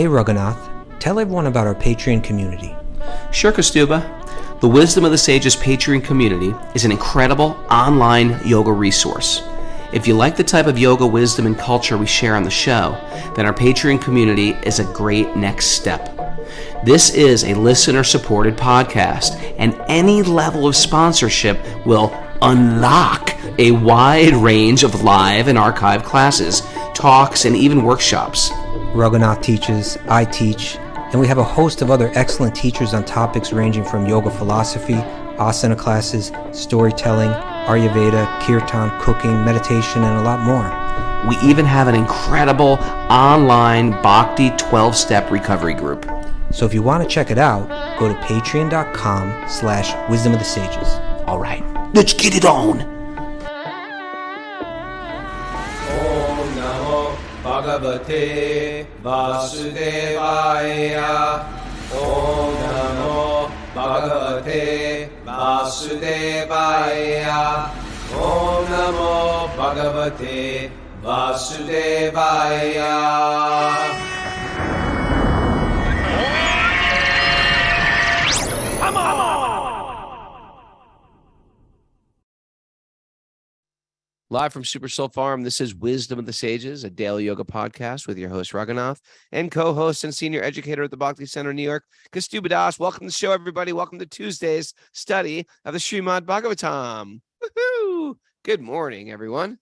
Hey Raghunath, tell everyone about our Patreon community. Sure, Kastuba. The Wisdom of the Sages Patreon community is an incredible online yoga resource. If you like the type of yoga wisdom and culture we share on the show, then our Patreon community is a great next step. This is a listener-supported podcast, and any level of sponsorship will unlock a wide range of live and archived classes, talks, and even workshops. Raghunath teaches, I teach, and we have a host of other excellent teachers on topics ranging from yoga philosophy, asana classes, storytelling, Ayurveda, kirtan, cooking, meditation, and a lot more. We even have an incredible online Bhakti 12-step recovery group. So if you want to check it out, go to patreon.com/wisdom of the sages. All right, let's get it on. Om Namo Bhagavate Vasudevaya. Om Namo Bhagavate Vasudevaya. Om Namo Bhagavate Vasudevaya. Live from Super Soul Farm, this is Wisdom of the Sages, a daily yoga podcast with your host, Raghunath, and co-host and senior educator at the Bhakti Center, New York, Kastuba Das. Welcome to the show, everybody. Welcome to Tuesday's study of the Srimad Bhagavatam. Woohoo! Good morning, everyone.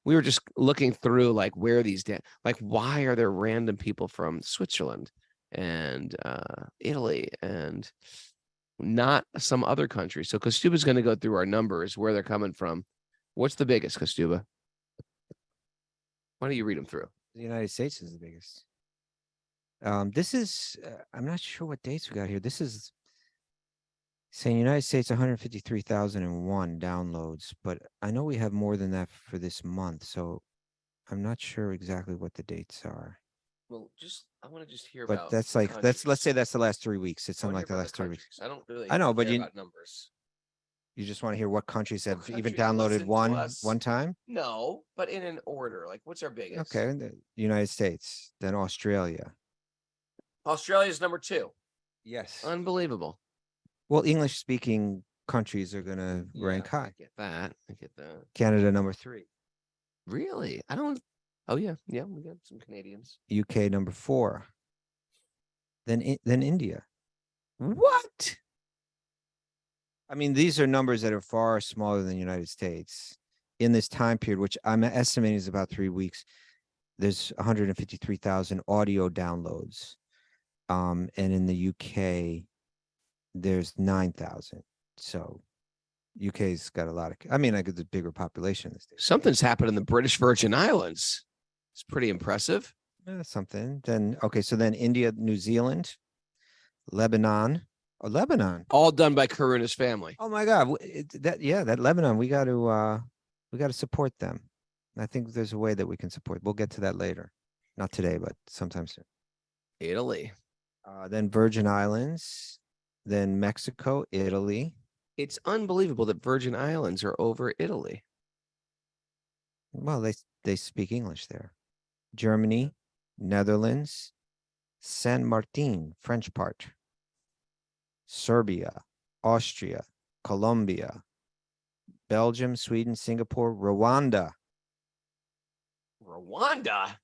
We were just looking through, like, where these, why are there random people from Switzerland and Italy and not some other country? So Kastuba's going to go through our numbers, where they're coming from. What's the biggest, Kastuba? Why don't you read them through? The United States is the biggest. This is, I'm not sure what dates we got here. This is saying United States 153,001 downloads, but I know we have more than that for this month, so I'm not sure exactly what the dates are. Well, I want to just hear but about. That's like countries. let's say that's the last 3 weeks. It's something like the last 3 weeks. I don't really. I know, but care about numbers. You just want to hear what countries have even countries downloaded listen to one us. time? No, but in an order. Like, what's our biggest? Okay, the United States, then Australia. Australia's number 2. Yes. Unbelievable. Well, English-speaking countries are going to rank high. I get that. Canada, number 3. Really? I don't. Oh yeah, we got some Canadians. UK, number 4. Then India. What? I mean, these are numbers that are far smaller than the United States. In this time period, which I'm estimating is about 3 weeks, there's 153,000 audio downloads. And in the UK, there's 9,000. So UK's got a lot of, I mean, I get the bigger population. This day. Something's happened in the British Virgin Islands. It's pretty impressive. Something. Then, okay, so then India, New Zealand, Lebanon. Oh, Lebanon. All done by Karuna's family. Oh my God. That Lebanon, we got to support them. I think there's a way that we can support. We'll get to that later. Not today, but sometime soon. Italy. Then Virgin Islands, then Mexico, Italy. It's unbelievable that Virgin Islands are over Italy. Well, they speak English there. Germany, Netherlands, San Martin, French part. Serbia, Austria, Colombia, Belgium, Sweden, Singapore, Rwanda. Rwanda?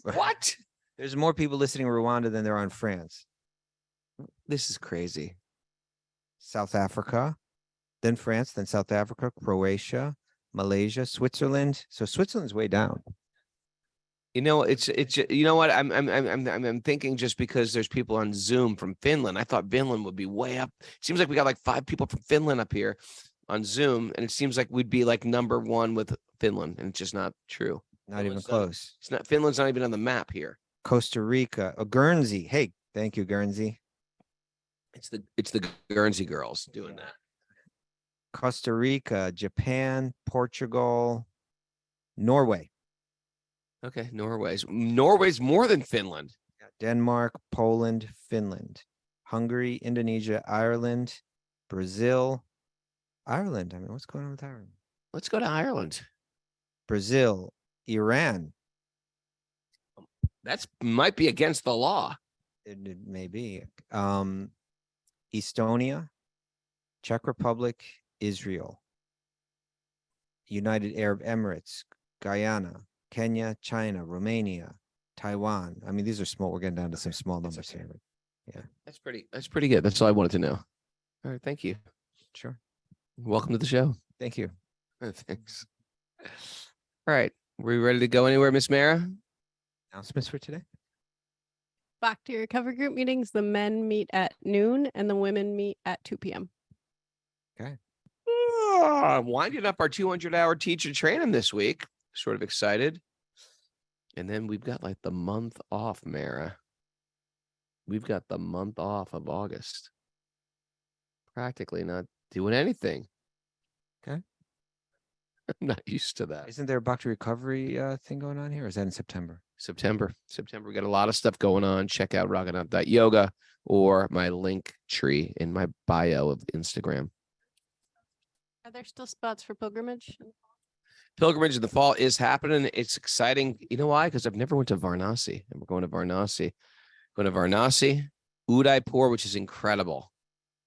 What? There's more people listening in Rwanda than there are in France. This is crazy. South Africa, then France, then South Africa, Croatia, Malaysia, Switzerland. So Switzerland's way down. You know, it's you know what I'm thinking, just because there's people on Zoom from Finland. I thought Finland would be way up. It seems like we got like 5 people from Finland up here on Zoom, and it seems like we'd be like number 1 with Finland, and it's just not true. Not even close. It's not. Finland's not even on the map here. Costa Rica, Guernsey. Hey, thank you, Guernsey. It's the Guernsey girls doing that. Costa Rica, Japan, Portugal, Norway. Okay, Norway's more than Finland. Denmark, Poland, Finland, Hungary, Indonesia, Ireland, Brazil, Ireland. I mean, what's going on with Ireland? Let's go to Ireland. Brazil, Iran. That's might be against the law. It may be. Estonia, Czech Republic, Israel, United Arab Emirates, Guyana, Kenya, China, Romania, Taiwan. I mean, these are small. We're getting down to some small numbers here. But yeah, That's pretty good. That's all I wanted to know. All right, thank you. sure. Welcome to the show. Thank you. Thanks. All right, we ready to go anywhere, Miss Mara? Announcements for today? Bhakti recovery group meetings. The men meet at noon and the women meet at 2 p.m. Winding up our 200-hour teacher training this week. Sort of excited. And then we've got like the month off, Mara. We've got the month off of August. Practically not doing anything. Okay. I'm not used to that. Isn't there a Bhakti recovery thing going on here? Or is that in September? September. We got a lot of stuff going on. Check out rockingup.yoga or my link tree in my bio of Instagram. Are there still spots for pilgrimage? Pilgrimage in the fall is happening. It's exciting. You know why? Because I've never went to Varanasi, and we're going to Varanasi. Going to Varanasi, Udaipur, which is incredible.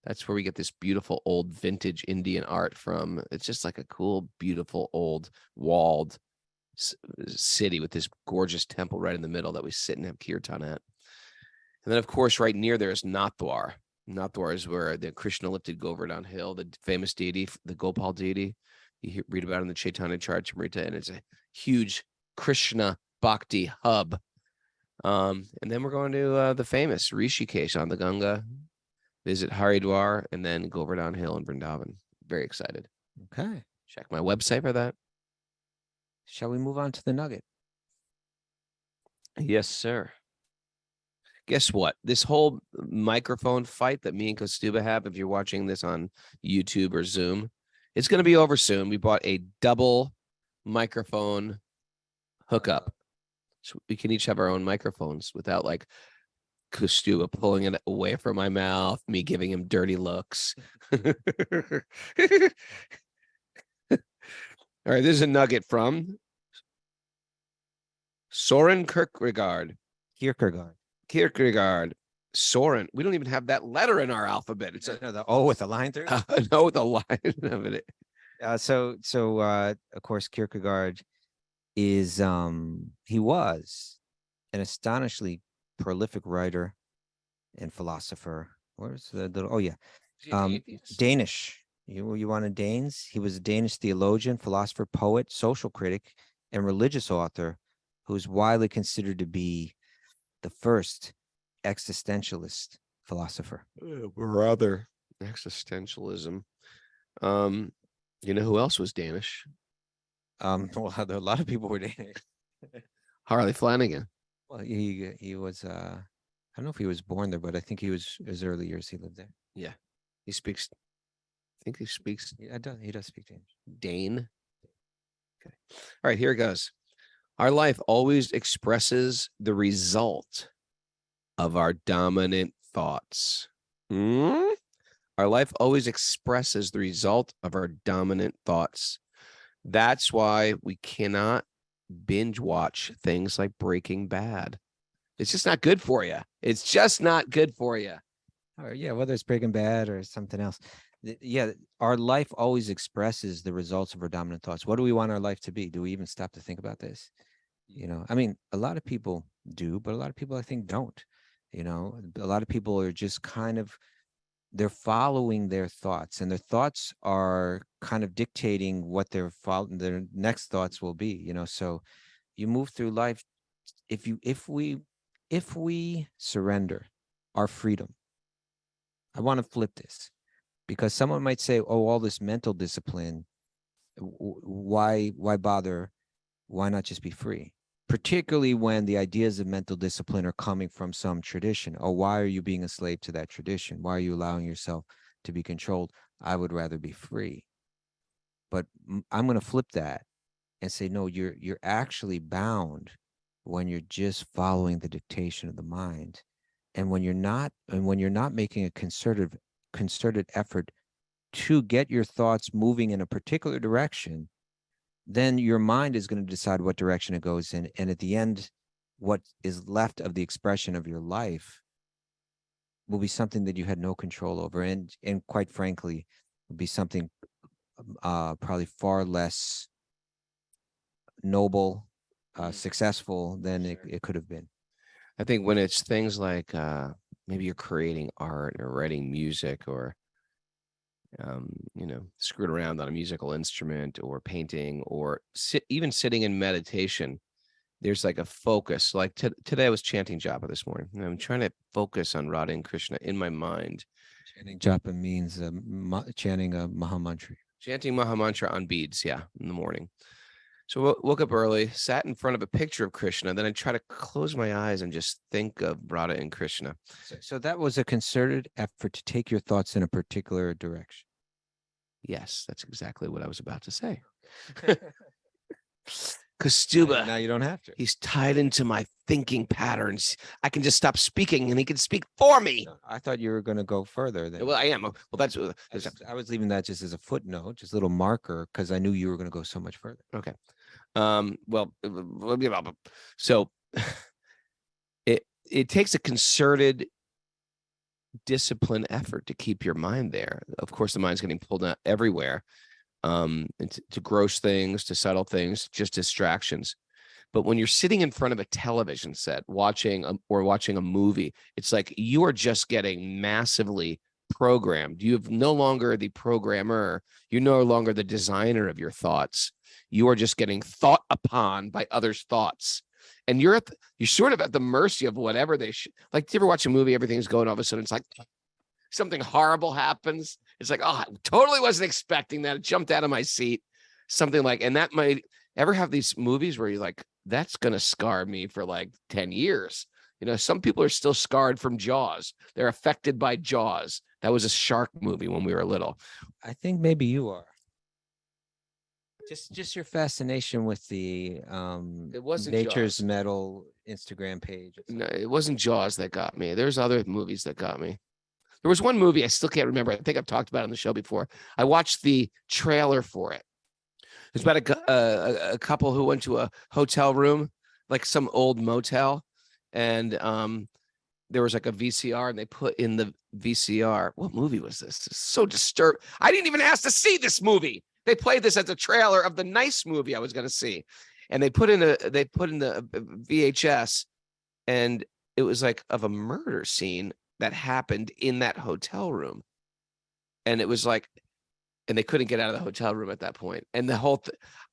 That's where we get this beautiful old vintage Indian art from. It's just like a cool, beautiful old walled city with this gorgeous temple right in the middle that we sit and have kirtan at. And then, of course, right near there is Nathdwar. Nathdwar is where the Krishna lifted Govardhan Hill, the famous deity, the Gopal deity. You read about it in the Chaitanya Charitamrita, and it's a huge Krishna Bhakti hub. And then we're going to the famous Rishikesh on the Ganga, visit Haridwar, and then Govardhan Hill in Vrindavan. Very excited. Okay. Check my website for that. Shall we move on to the nugget? Yes, sir. Guess what? This whole microphone fight that me and Kostuba have, if you're watching this on YouTube or Zoom, it's going to be over soon. We bought a double microphone hookup. So we can each have our own microphones without like Kostuba pulling it away from my mouth, me giving him dirty looks. All right, this is a nugget from Soren Kierkegaard. Kierkegaard. Soren. We don't even have that letter in our alphabet. It's No, the O with a line through. no, the line of it. So of course Kierkegaard is he was an astonishingly prolific writer and philosopher. Where's the little? Oh yeah, Danish. You wanted Danes? He was a Danish theologian, philosopher, poet, social critic, and religious author who is widely considered to be the first existentialist philosopher. Brother. Existentialism. You know who else was Danish? Well, there are a lot of people were Danish. Harley Flanagan. Well, he was. I don't know if he was born there, but I think he was his early years. He lived there. Yeah. He speaks. I think he speaks He does speak Danish. Dane. Okay. All right, here it goes. Our life always expresses the result of our dominant thoughts. Our life always expresses the result of our dominant thoughts. That's why we cannot binge watch things like Breaking Bad. It's just not good for you. It's just not good for you. Or yeah, whether it's Breaking Bad or something else. Yeah, our life always expresses the results of our dominant thoughts. What do we want our life to be? Do we even stop to think about this? You know, I mean, a lot of people do, but a lot of people I think don't. You know, a lot of people are just kind of, they're following their thoughts, and their thoughts are kind of dictating what their next thoughts will be. You know, so you move through life. If we surrender our freedom, I want to flip this. Because someone might say, oh, all this mental discipline, why bother? Why not just be free? Particularly when the ideas of mental discipline are coming from some tradition. Oh, why are you being a slave to that tradition? Why are you allowing yourself to be controlled? I would rather be free. But I'm going to flip that and say, no, you're actually bound when you're just following the dictation of the mind. And when you're not making a concerted effort to get your thoughts moving in a particular direction, then your mind is going to decide what direction it goes in. And at the end, what is left of the expression of your life will be something that you had no control over, and quite frankly, will be something probably far less noble, successful than it could have been. I think when it's things like maybe you're creating art or writing music or screwing around on a musical instrument or painting or even sitting in meditation, there's like a focus. Like today I was chanting japa this morning, and I'm trying to focus on Radha and Krishna in my mind. Chanting japa means chanting a Mahamantra. Chanting Mahamantra on beads, in the morning. So woke up early, sat in front of a picture of Krishna. Then I try to close my eyes and just think of Radha and Krishna. So that was a concerted effort to take your thoughts in a particular direction. Yes, that's exactly what I was about to say. Because Stuba, now you don't have to. He's tied into my thinking patterns. I can just stop speaking and he can speak for me. No, I thought you were going to go further. Well, I am. Well, that's I was leaving that just as a footnote, just a little marker, because I knew you were going to go so much further. Okay. So it takes a concerted, disciplined effort to keep your mind there. Of course, the mind's getting pulled out everywhere, to gross things, to subtle things, just distractions. But when you're sitting in front of a television set watching a movie, it's like you are just getting massively programmed. You have no longer the programmer. You're no longer the designer of your thoughts. You are just getting thought upon by others' thoughts. And you're sort of at the mercy of whatever they like. Do you ever watch a movie? Everything's going, all of a sudden it's like something horrible happens. It's like, oh, I totally wasn't expecting that. It jumped out of my seat. Something like, and that might ever have these movies where you're like, that's going to scar me for like 10 years. Some people are still scarred from Jaws. They're affected by Jaws. That was a shark movie when we were little. I think maybe you are. Just your fascination with the it wasn't Nature's Jaws. Metal Instagram page. No, it wasn't Jaws that got me. There's other movies that got me. There was one movie I still can't remember. I think I've talked about it on the show before. I watched the trailer for it. It's about a couple who went to a hotel room, like some old motel, and there was like a VCR, and they put in the VCR. What movie was this? It's so disturbed. I didn't even ask to see this movie. They played this as a trailer of the nice movie I was going to see, and they put in the VHS, and it was like of a murder scene that happened in that hotel room, and it was like, and they couldn't get out of the hotel room at that point, and the whole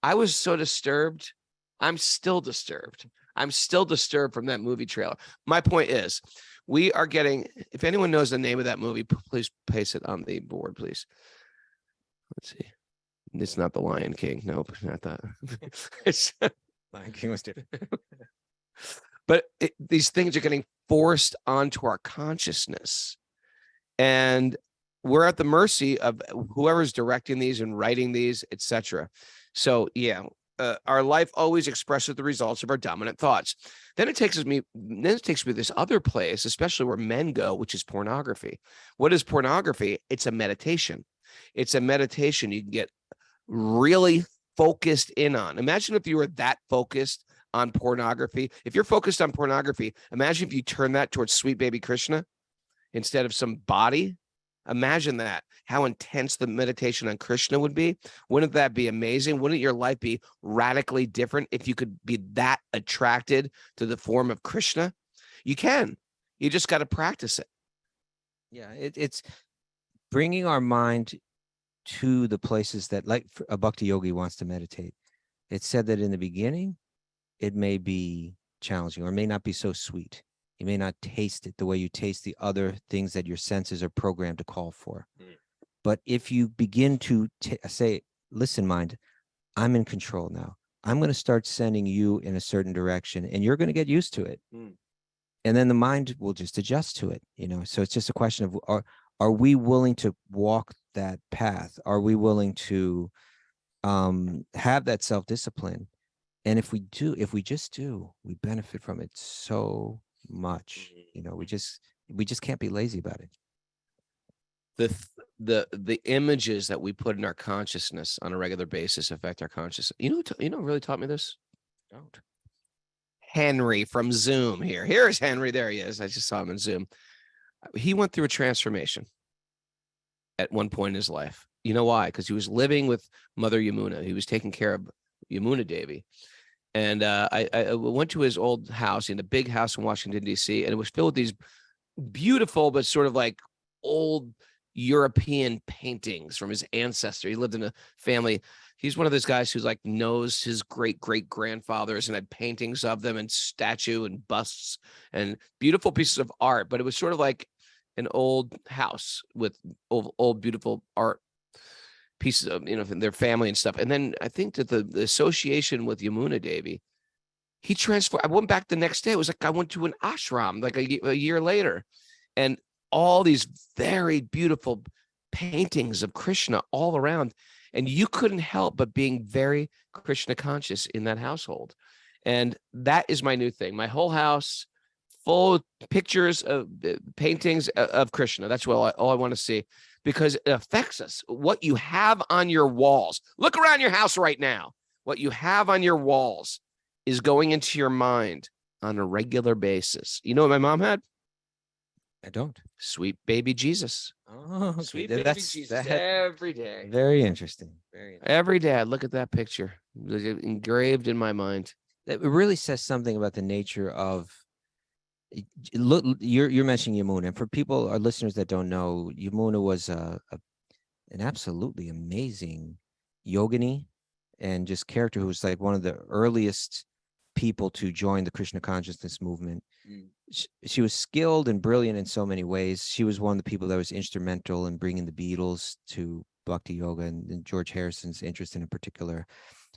I was so disturbed. I'm still disturbed. I'm still disturbed from that movie trailer. My point is, we are getting. If anyone knows the name of that movie, please paste it on the board, please. Let's see. It's not The Lion King. Nope, not that. Lion King was different. But these things are getting forced onto our consciousness. And we're at the mercy of whoever's directing these and writing these, etc. So, our life always expresses the results of our dominant thoughts. Then it takes me to this other place, especially where men go, which is pornography. What is pornography? It's a meditation. It's a meditation you can get really focused in on. Imagine if you were that focused on pornography. If you're focused on pornography, imagine if you turn that towards sweet baby Krishna instead of some body. Imagine that, how intense the meditation on Krishna would be. Wouldn't that be amazing? Wouldn't your life be radically different if you could be that attracted to the form of Krishna? You can. You just got to practice it. Yeah, it's bringing our mind to the places that, like a Bhakti-yogi wants to meditate. It's said that in the beginning, it may be challenging or may not be so sweet. You may not taste it the way you taste the other things that your senses are programmed to call for. But if you begin to say, listen, mind, I'm in control now. I'm going to start sending you in a certain direction, and you're going to get used to it. And then the mind will just adjust to it. So it's just a question of, are we willing to walk that path? Are we willing to have that self-discipline? And if we just do, we benefit from it so much. We just can't be lazy about it. The images that we put in our consciousness on a regular basis affect our consciousness. You know what really taught me this? Don't. Henry from Zoom here. Here's Henry. There he is. I just saw him in Zoom. He went through a transformation at one point in his life. You know why? Because he was living with Mother Yamuna. He was taking care of Yamuna Devi. And I went to his old house, in a big house in Washington, D.C., and it was filled with these beautiful but sort of like old European paintings from his ancestor. He lived in a family. He's one of those guys who's like knows his great-great-grandfathers and had paintings of them and statue and busts and beautiful pieces of art. But it was sort of like an old house with old beautiful art pieces of, you know, their family and stuff. And then I think that the association with Yamuna Devi, he transformed. I went back the next day. It was like I went to an ashram like a year later, and all these very beautiful paintings of Krishna all around. And you couldn't help but being very Krishna conscious in that household. And that is my new thing. My whole house full of pictures of paintings of Krishna. That's all I want to see, because it affects us. What you have on your walls, look around your house right now. What you have on your walls is going into your mind on a regular basis. You know what my mom had? I don't. Sweet baby Jesus. Oh, okay. Sweet baby Jesus every day. Very interesting. Every day I look at that picture. It's engraved in my mind. It really says something about the nature of. Look, you're mentioning Yamuna, and for people, our listeners that don't know, Yamuna was an absolutely amazing yogini and just character who was like one of the earliest people to join the Krishna consciousness movement. She was skilled and brilliant in so many ways. She was one of the people that was instrumental in bringing the Beatles to Bhakti-yoga and George Harrison's interest in particular.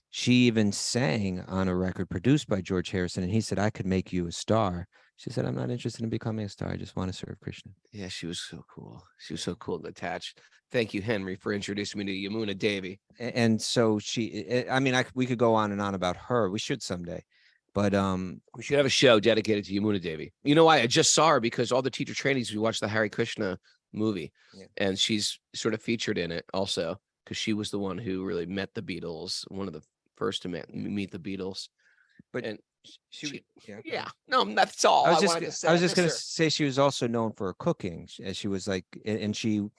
She even sang on a record produced by George Harrison, and he said, "I could make you a star." She said, "I'm not interested in becoming a star. I just want to serve Krishna." Yeah, she was so cool. She was so cool and attached. Thank you, Henry, for introducing me to Yamuna Devi. And so she, I mean, we could go on and on about her. We should someday. But we should have a show dedicated to Yamuna Devi. You know why? I just saw her because all the teacher trainings, we watched the Hare Krishna movie, and she's sort of featured in it also because she was the one who really met the Beatles, one of the first to meet the Beatles. But and she no, that's all. I was just going to say she was also known for her cooking, as she was like, and she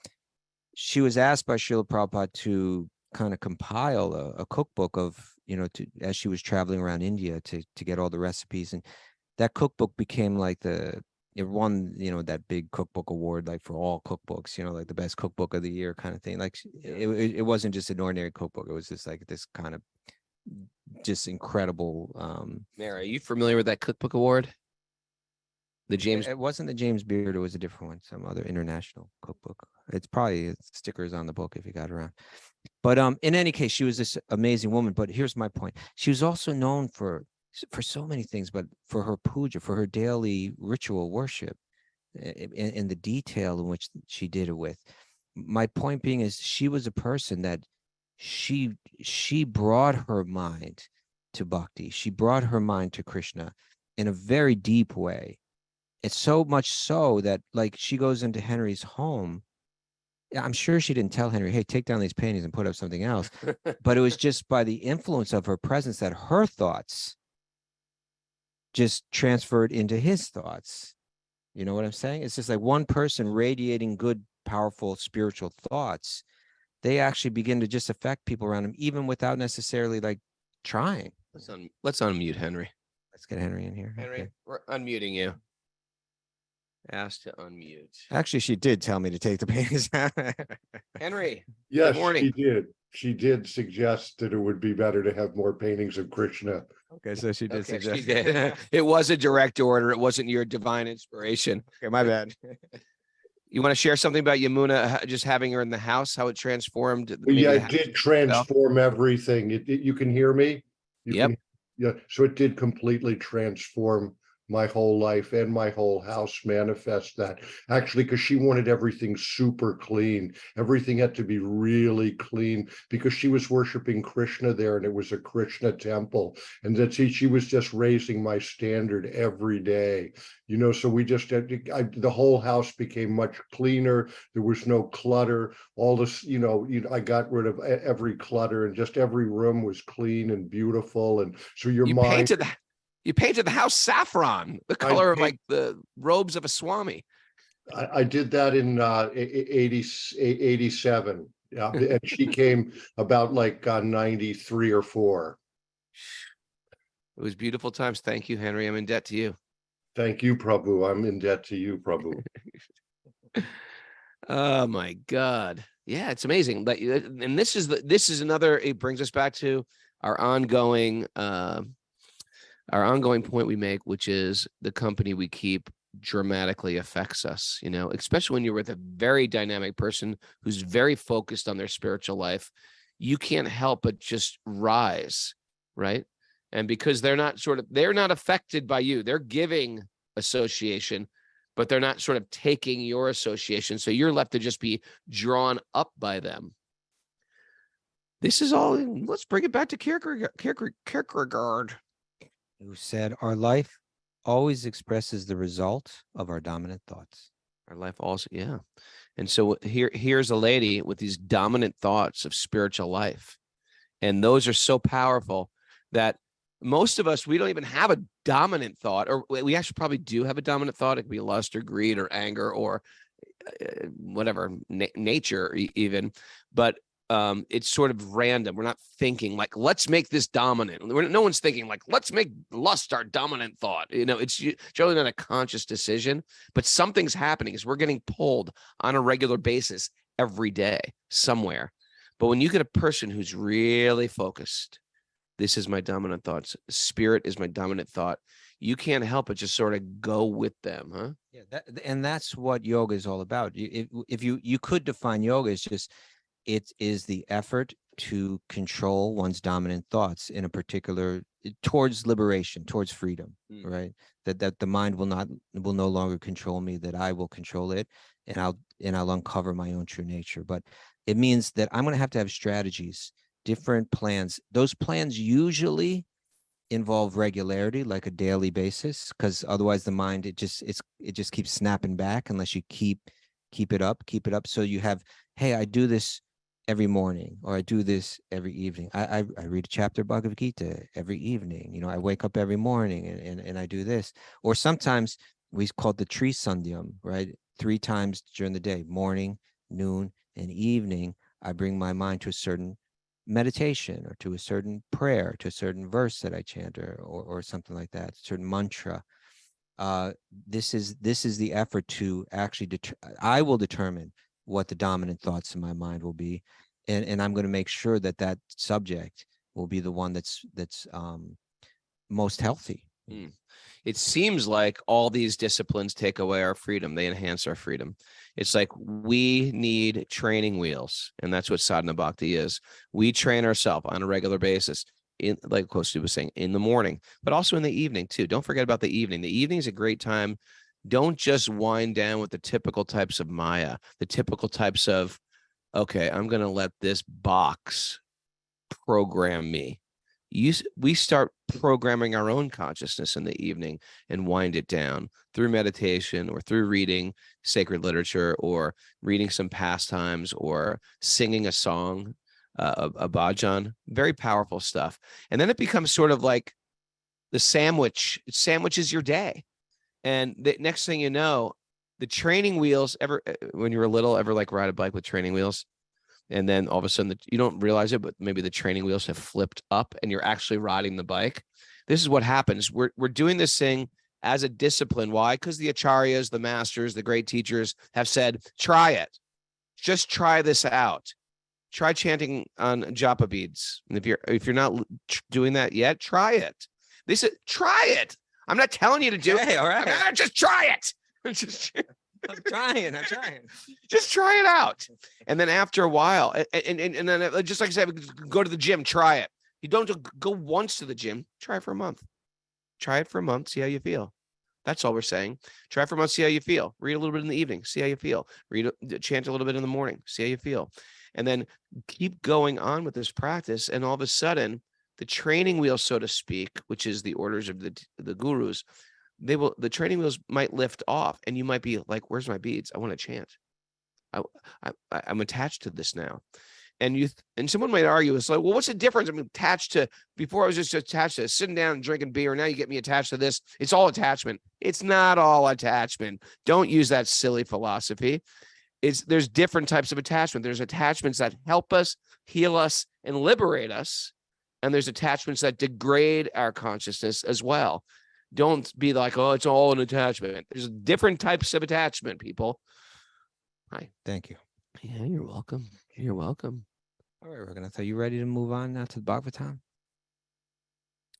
was asked by Srila Prabhupada to kind of compile a cookbook of, you know, as she was traveling around India to get all the recipes, and that cookbook became like it won, you know, that big cookbook award, like for all cookbooks, you know, like the best cookbook of the year kind of thing. Like it wasn't just an ordinary cookbook. It was just like this kind of just incredible. Mary, are you familiar with that cookbook award? The James. It wasn't the James Beard. It was a different one, some other international cookbook. It's probably stickers on the book if you got around. But in any case, she was this amazing woman. But here's my point. She was also known for so many things, but for her puja, for her daily ritual worship, and the detail in which she did it with. My point being is she was a person that she brought her mind to bhakti. She brought her mind to Krishna in a very deep way. It's so much so that, like, she goes into Henry's home. I'm sure she didn't tell Henry, "Hey, take down these paintings and put up something else." But it was just by the influence of her presence that her thoughts just transferred into his thoughts. You know what I'm saying? It's just like one person radiating good, powerful spiritual thoughts. They actually begin to just affect people around them, even without necessarily like trying. Let's unmute Henry. Let's get Henry in here. Henry, we're unmuting you. Asked to unmute. Actually, she did tell me to take the paintings down. Henry. Yes, good morning. she did. She did suggest that it would be better to have more paintings of Krishna. Okay, so she did Okay, suggest. she did. It was a direct order. It wasn't your divine inspiration. Okay, my bad. You want to share something about Yamuna, just having her in the house, how it transformed? Well, yeah, it did transform everything. You can hear me? Yep. Yeah, so it did completely transform my whole life, and my whole house manifest that, actually, because she wanted everything super clean. Everything had to be really clean because she was worshiping Krishna there, and it was a Krishna temple. And that she was just raising my standard every day, you know. So we just had the whole house became much cleaner. There was no clutter. All this, you know, I got rid of every clutter, and just every room was clean and beautiful. And so your You mind painted that. You painted the house saffron, the color of paint- like the robes of a Swami. I did that in 87. Yeah, and she came about like 93 or 4. It was beautiful times. Thank you, Henry. I'm in debt to you. Thank you, Prabhu. I'm in debt to you, Prabhu. Oh my God. Yeah, it's amazing. And this is another, it brings us back to our ongoing point we make, which is the company we keep dramatically affects us, especially when you're with a very dynamic person who's very focused on their spiritual life. You can't help but just rise, right? And because they're not affected by you, they're giving association, but they're not sort of taking your association. So you're left to just be drawn up by them. This is all, let's bring it back to Kierkegaard. Who said our life always expresses the result of our dominant thoughts. Our life also, yeah. And so here's a lady with these dominant thoughts of spiritual life. And those are so powerful that most of us, we don't even have a dominant thought, or we actually probably do have a dominant thought. It could be lust or greed or anger or whatever, nature even. But it's sort of random. We're not thinking like, let's make this dominant. No one's thinking like, let's make lust our dominant thought. It's generally not a conscious decision, but something's happening as we're getting pulled on a regular basis every day somewhere. But when you get a person who's really focused, this is my dominant thoughts, spirit is my dominant thought, you can't help but just sort of go with them, huh? Yeah, and that's what yoga is all about. If you could define yoga as just, it is the effort to control one's dominant thoughts in a particular, towards liberation, towards freedom, right? That the mind will no longer control me, that I will control it, and I'll uncover my own true nature. But it means that I'm going to have strategies, different plans. Those plans usually involve regularity, like a daily basis, because otherwise the mind, it just keeps snapping back unless you keep it up. So you have, hey, I do this every morning, or I do this every evening. I read a chapter of Bhagavad Gita every evening. I wake up every morning and I do this. Or sometimes we call it the Tri Sandhyam, right? 3 times during the day, morning, noon, and evening, I bring my mind to a certain meditation, or to a certain prayer, to a certain verse that I chant, or something like that, certain mantra. This is the effort to actually I will determine what the dominant thoughts in my mind will be, and I'm going to make sure that subject will be the one that's most healthy. It seems like all these disciplines take away our freedom. They enhance our freedom. It's like we need training wheels, and that's what sadhana bhakti is. We train ourselves on a regular basis, like Kostu was saying, in the morning, but also in the evening too. Don't forget about the evening. The evening is a great time. Don't just wind down with the typical types of Maya, the typical types of, okay, I'm going to let this box program me. We start programming our own consciousness in the evening and wind it down through meditation, or through reading sacred literature, or reading some pastimes, or singing a song, a bhajan. Very powerful stuff. And then it becomes sort of like the sandwich. It sandwiches your day. And the next thing you know, the training wheels, when you were little, ever like ride a bike with training wheels? And then all of a sudden you don't realize it, but maybe the training wheels have flipped up and you're actually riding the bike. This is what happens. We're doing this thing as a discipline. Why? Because the acharyas, the masters, the great teachers have said, try it. Just try this out. Try chanting on japa beads. And if you're not doing that yet, try it. They said, try it. I'm not telling you to do it. All right. Just try it. I'm trying. Just try it out. And then after a while, and then just like I said, go to the gym, try it. You don't go once to the gym, try it for a month. Try it for a month, see how you feel. That's all we're saying. Try it for a month, see how you feel. Read a little bit in the evening, see how you feel. Chant a little bit in the morning, see how you feel. And then keep going on with this practice. And all of a sudden, the training wheel, so to speak, which is the orders of the gurus, the training wheels might lift off, and you might be like, where's my beads? I want to chant. I'm attached to this now. and someone might argue, it's like, well, what's the difference? I'm attached to, before I was just attached to sitting down and drinking beer. Now you get me attached to this. It's all attachment. It's not all attachment. Don't use that silly philosophy. There's different types of attachment. There's attachments that help us, heal us, and liberate us. And there's attachments that degrade our consciousness as well. Don't be like, oh, it's all an attachment. There's different types of attachment, people. Hi. Thank you. Yeah, you're welcome. You're welcome. All right, Raghunath, are you ready to move on now to the Bhagavatam?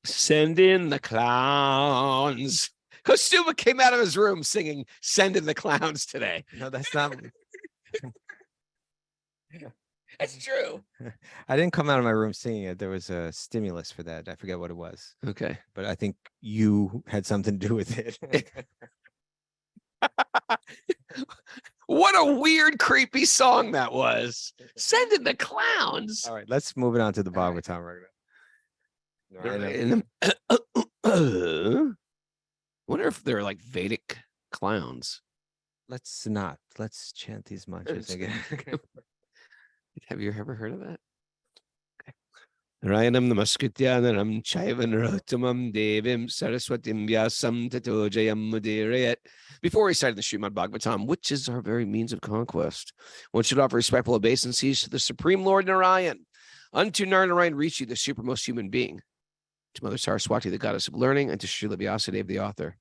Send in the clowns. Kostuma came out of his room singing "Send in the Clowns" today. No, that's not. That's true. I didn't come out of my room singing it. There was a stimulus for that. I forget what it was, Okay. but I think you had something to do with it. What a weird, creepy song that was. Send in the clowns. All right, let's move it on to the Bhagavatam. Right And, wonder if they're like Vedic clowns. let's not. Let's chant these mantras again. Have you ever heard of that? Rayanam namaskritya naram chaivan rotamam devim saraswatim vyasam tato jayam mudirayat. Before we started the Srimad Bhagavatam, which is our very means of conquest, one should offer respectful obeisances to the Supreme Lord Narayan, unto Narayan Rishi, the supermost human being, to Mother Saraswati, the goddess of learning, and to Srila Vyasadeva, the author.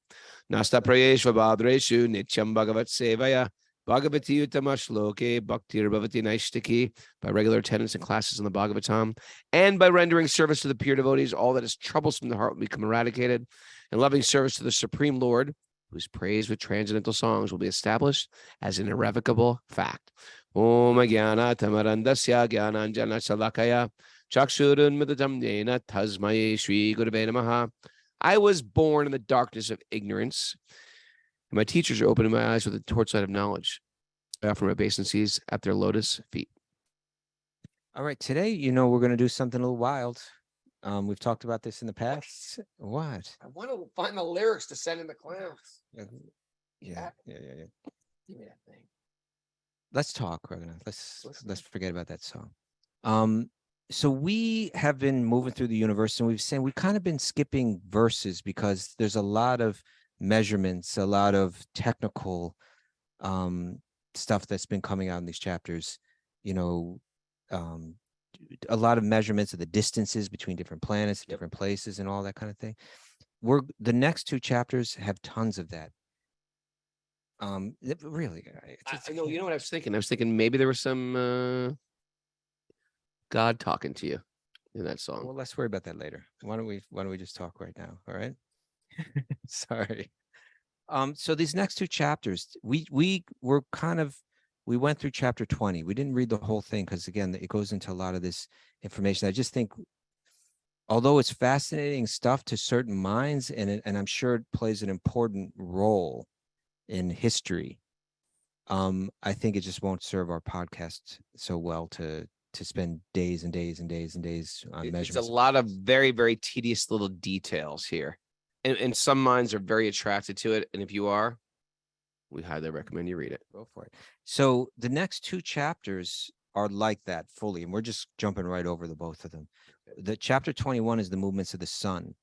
Nasta prayeshva bhadreshu nityam bhagavat sevaya Bhagavati Uttama Shloke Bhaktir Bhavati Naishtiki, by regular attendance in classes in the Bhagavatam, and by rendering service to the pure devotees, all that is troublesome in the heart will become eradicated, and loving service to the Supreme Lord, whose praise with transcendental songs will be established as an irrevocable fact. Om Jnana Tamarandasya Jnananjana Salakaya Chakshurun Midatam Dena Tasmai Shri Gurave Namaha. I was born in the darkness of ignorance, and my teachers are opening my eyes with the torchlight of knowledge. I offer my obeisances at their lotus feet. All right, today, we're going to do something a little wild. We've talked about this in the past. What? I want to find the lyrics to Send in the Clowns. Yeah. Give me that thing. Let's talk, Raghunath. Let's forget about that song. So we have been moving through the universe, and we've kind of been skipping verses because there's a lot of measurements, a lot of technical stuff that's been coming out in these chapters. A lot of measurements of the distances between different planets, different places, and all that kind of thing. The next two chapters have tons of that. Really, I know. You know what I was thinking? I was thinking maybe there was some God talking to you in that song. Well, let's worry about that later. Why don't we just talk right now? All right. Sorry. So these next two chapters, we went through chapter 20. We didn't read the whole thing because, again, it goes into a lot of this information. I just think, although it's fascinating stuff to certain minds, and I'm sure it plays an important role in history, I think it just won't serve our podcast so well to spend days and days and days and days on measurements. It's a lot of very, very tedious little details here. And some minds are very attracted to it. And if you are, we highly recommend you read it. Go for it. So the next two chapters are like that fully, and we're just jumping right over the both of them. The chapter 21 is the movements of the sun.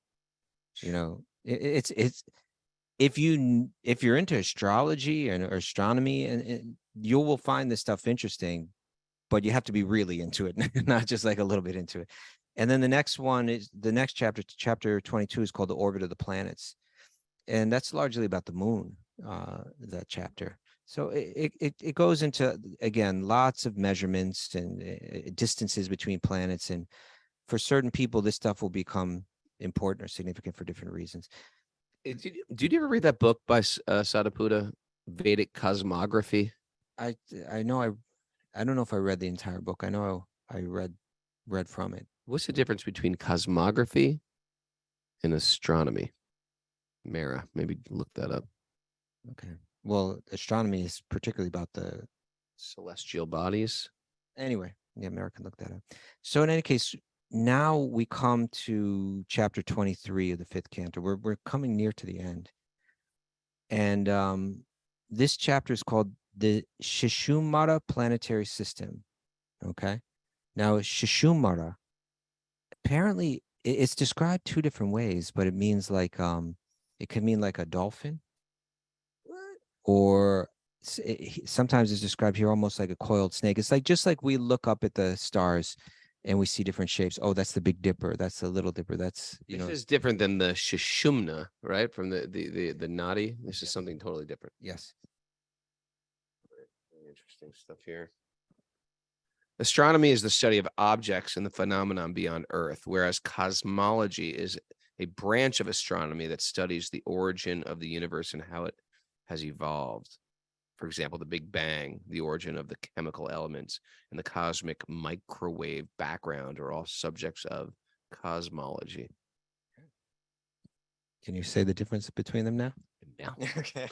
It's if you're into astrology or astronomy, and you will find this stuff interesting, but you have to be really into it, not just like a little bit into it. And then the next chapter, chapter 22, is called The Orbit of the Planets. And that's largely about the moon, that chapter. So it goes into, again, lots of measurements and distances between planets. And for certain people, this stuff will become important or significant for different reasons. Did you ever read that book by Sadaputa, Vedic Cosmography? I know I don't know if I read the entire book. I know I read from it. What's the difference between cosmography and astronomy? Mara, maybe look that up. Okay. Well, astronomy is particularly about the celestial bodies. Anyway, yeah, Mara can look that up. So in any case, now we come to chapter 23 of the fifth canto. We're coming near to the end. And this chapter is called the Shishumara planetary system. Okay. Now, Shishumara, apparently it's described two different ways, but it means like it could mean like a dolphin, or sometimes it's described here almost like a coiled snake. It's like just like we look up at the stars and we see different shapes. Oh, that's the Big Dipper. That's the Little Dipper. That's This is different than the Shishumna, right? From the Nadi. This is something totally different. yes. Very interesting stuff here. Astronomy is the study of objects and the phenomenon beyond Earth, whereas cosmology is a branch of astronomy that studies the origin of the universe and how it has evolved. For example, the Big Bang, the origin of the chemical elements, and the cosmic microwave background are all subjects of cosmology. Can you say the difference between them now? Now, Okay.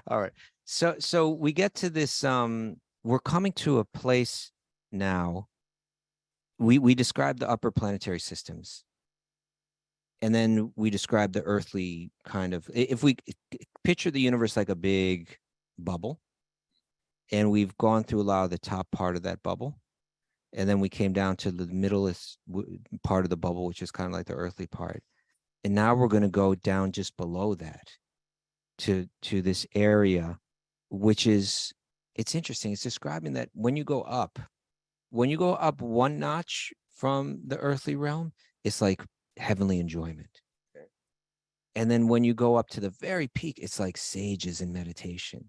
All right. So we get to this we're coming to a place now. We describe the upper planetary systems. And then we describe the earthly kind of, if we picture the universe like a big bubble, and we've gone through a lot of the top part of that bubble. And then we came down to the middleest part of the bubble, which is kind of like the earthly part. And now we're going to go down just below that to this area, which is, it's interesting. It's describing that when you go up one notch from the earthly realm, it's like heavenly enjoyment. Okay. And then when you go up to the very peak, it's like sages in meditation.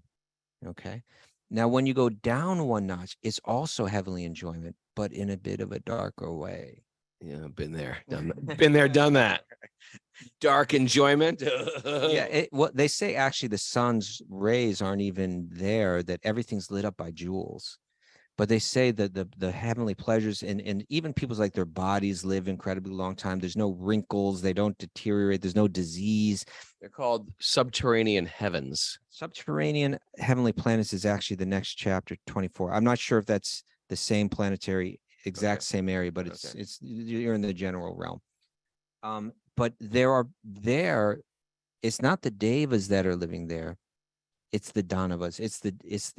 Okay. Now, when you go down one notch, it's also heavenly enjoyment, but in a bit of a darker way. yeah, been there, done that. Been there, done that. Dark enjoyment. Yeah, what they say, actually, the sun's rays aren't even there, that everything's lit up by jewels. But they say that the heavenly pleasures, and even people's like their bodies live incredibly long time. There's no wrinkles, they don't deteriorate, there's no disease. They're called subterranean heavens. Subterranean heavenly planets is actually the next chapter, 24. I'm not sure if that's the same planetary, exact Okay. same area, but Okay. it's you're in the general realm. But it's not the devas that are living there. It's the Danavas.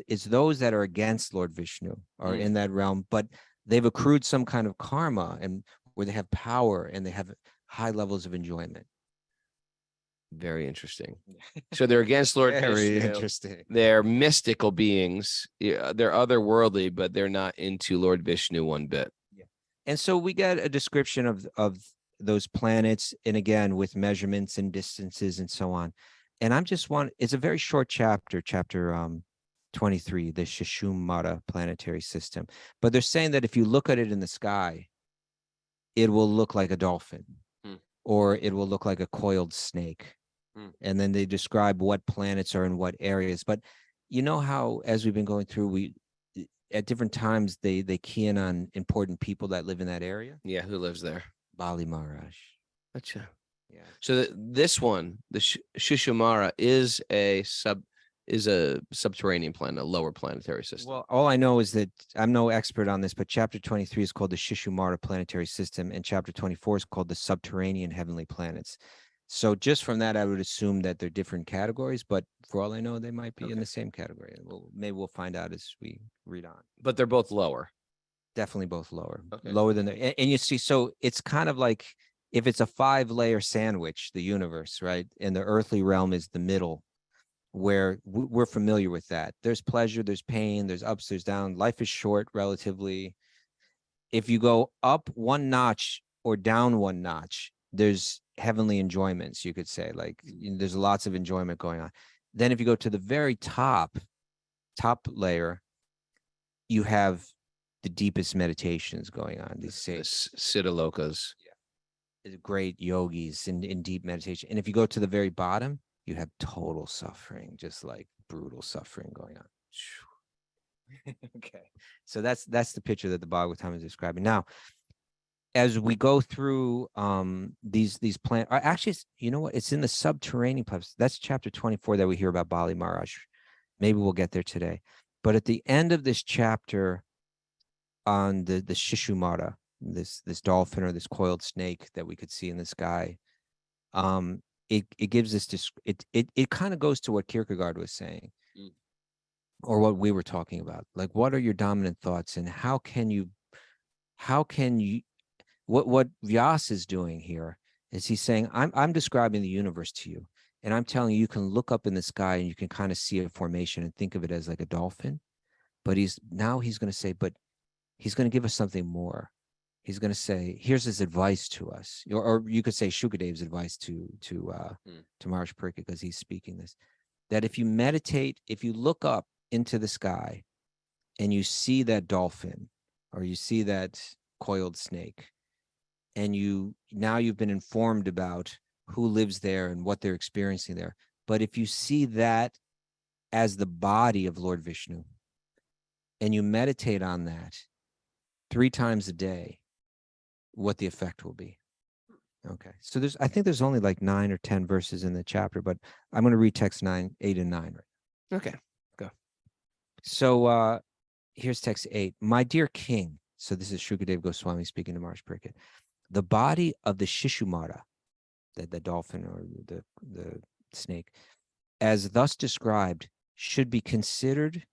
It's those that are against Lord Vishnu are in that realm, but they've accrued some kind of karma, and where they have power and they have high levels of enjoyment. Very interesting. So they're against Lord Very Vishnu. interesting. They're mystical beings. Yeah, they're otherworldly, but they're not into Lord Vishnu one bit. And so we get a description of those planets, and again with measurements and distances and so on. And it's a very short chapter 23, the Shishumara planetary system. But they're saying that if you look at it in the sky, it will look like a dolphin, or it will look like a coiled snake. And then they describe what planets are in what areas. But you know how, as we've been going through, at different times they key in on important people that live in that area. Yeah, who lives there? Bali Maharaj. Gotcha. Yeah. So this one, the Shishumara, is a subterranean planet, a lower planetary system. Well, all I know is that I'm no expert on this, but chapter 23 is called the Shishumara planetary system, and chapter 24 is called the subterranean heavenly planets. So just from that, I would assume that they're different categories, but for all I know, they might be in the same category. Maybe we'll find out as we read on. But they're both lower. Definitely both lower, Okay. lower than and you see, so it's kind of like if it's a 5-layer sandwich, the universe, right? And the earthly realm is the middle, where we're familiar with that. There's pleasure, there's pain, there's ups, there's downs. Life is short relatively. If you go up one notch or down one notch, there's heavenly enjoyments, you could say, like there's lots of enjoyment going on. Then if you go to the very top layer, you have the deepest meditations going on. These sages, Siddhalokas. great yogis in deep meditation. And if you go to the very bottom, you have total suffering, just like brutal suffering going on. Okay. So that's the picture that the Bhagavatam is describing. Now, as we go through these plants, actually, you know what? It's in the subterranean planets. That's chapter 24 that we hear about Bali Maharaj. Maybe we'll get there today. But at the end of this chapter, on the Shishumara, this dolphin or this coiled snake that we could see in the sky, it gives us it kind of goes to what Kierkegaard was saying. or what we were talking about. Like, what are your dominant thoughts, and how can you, what Vyas is doing here is he's saying, I'm describing the universe to you, and I'm telling you, you can look up in the sky and you can kind of see a formation and think of it as like a dolphin. But he's going to say, but he's going to give us something more. He's going to say, here's his advice to us, or you could say Shukadev's advice to Maharaj Pariksit, because he's speaking this, that if you meditate, if you look up into the sky and you see that dolphin, or you see that coiled snake, and you've been informed about who lives there and what they're experiencing there. But if you see that as the body of Lord Vishnu, and you meditate on that 3 times a day, what the effect will be. Okay. So I think there's only like 9 or 10 verses in the chapter, but I'm going to read text 8 and 9. Right. Okay, go. So here's text 8. My dear king. So this is Shukadev Goswami speaking to Maharaj Pariksit. The body of the Shishumara, the dolphin or the snake, as thus described, should be considered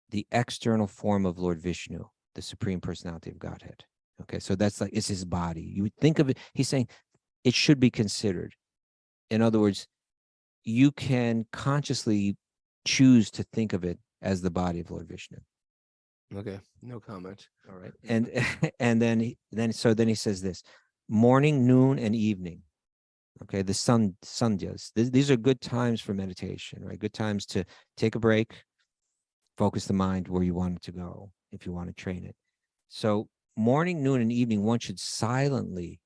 the external form of Lord Vishnu, the Supreme Personality of Godhead. Okay, so that's like, it's his body. You would think of it, he's saying it should be considered. In other words, you can consciously choose to think of it as the body of Lord Vishnu. Okay, no comment. All right. And then he says this: morning, noon, and evening. Okay, the sandhyas. These are good times for meditation, right? Good times to take a break, focus the mind where you want it to go, if you want to train it. So morning, noon, and evening, one should silently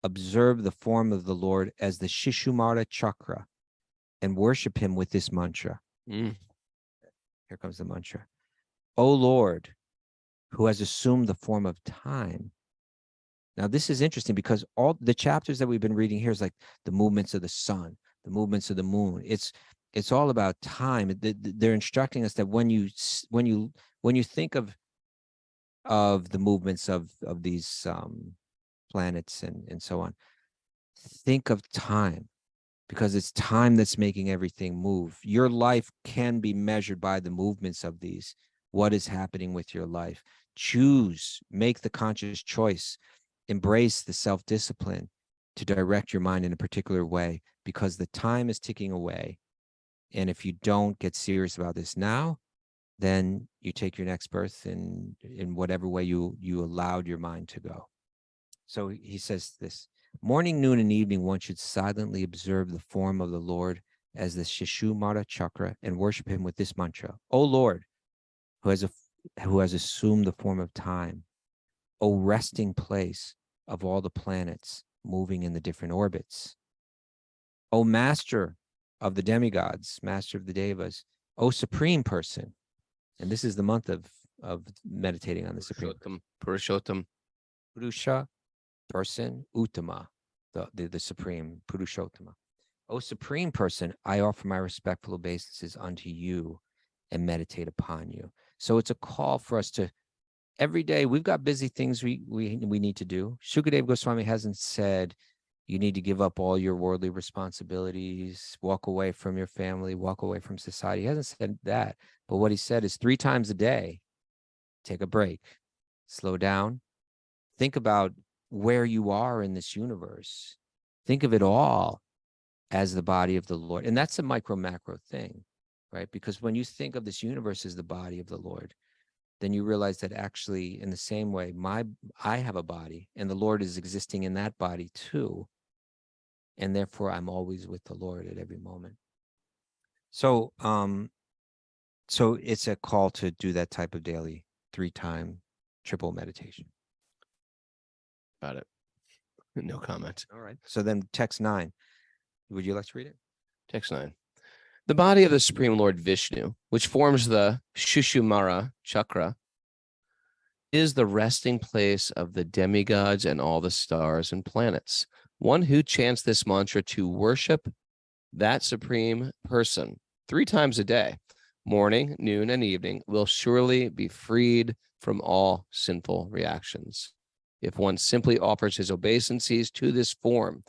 observe the form of the Lord as the Shishumara chakra and worship him with this mantra. Here comes the mantra. O Lord, who has assumed the form of time. Now, this is interesting because all the chapters that we've been reading here is like the movements of the sun, the movements of the moon. It's all about time. They're instructing us that when you think of the movements of these planets and so on, think of time, because it's time that's making everything move. Your life can be measured by the movements of these. What is happening with your life? Choose, make the conscious choice, embrace the self-discipline to direct your mind in a particular way, because the time is ticking away. And if you don't get serious about this now, then you take your next birth in whatever way you allowed your mind to go. So he says this: morning, noon, and evening, one should silently observe the form of the Lord as the Shishumara chakra and worship him with this mantra. O Lord, who has assumed the form of time, O resting place of all the planets moving in the different orbits, O master of the demigods, master of the devas, O supreme person. And this is the month of meditating on the supreme Purushottam. Purusha, person, Uttama, the supreme Purushottama. O supreme person, I offer my respectful obeisances unto you and meditate upon you. So it's a call for us to, every day, we've got busy things we need to do. Shukadev Goswami hasn't said you need to give up all your worldly responsibilities, walk away from your family, walk away from society. He hasn't said that. But what he said is 3 times a day, take a break, slow down, think about where you are in this universe. Think of it all as the body of the Lord. And that's a micro-macro thing, right? Because when you think of this universe as the body of the Lord, then you realize that actually, in the same way, I have a body, and the Lord is existing in that body too. And therefore, I'm always with the Lord at every moment. So it's a call to do that type of daily 3-time triple meditation. Got it. No comment. All right. So then text 9. Would you like to read it? Text 9. The body of the Supreme Lord Vishnu, which forms the Shishumara chakra, is the resting place of the demigods and all the stars and planets. One who chants this mantra to worship that supreme person 3 times a day, morning, noon, and evening, will surely be freed from all sinful reactions. If one simply offers his obeisances to this form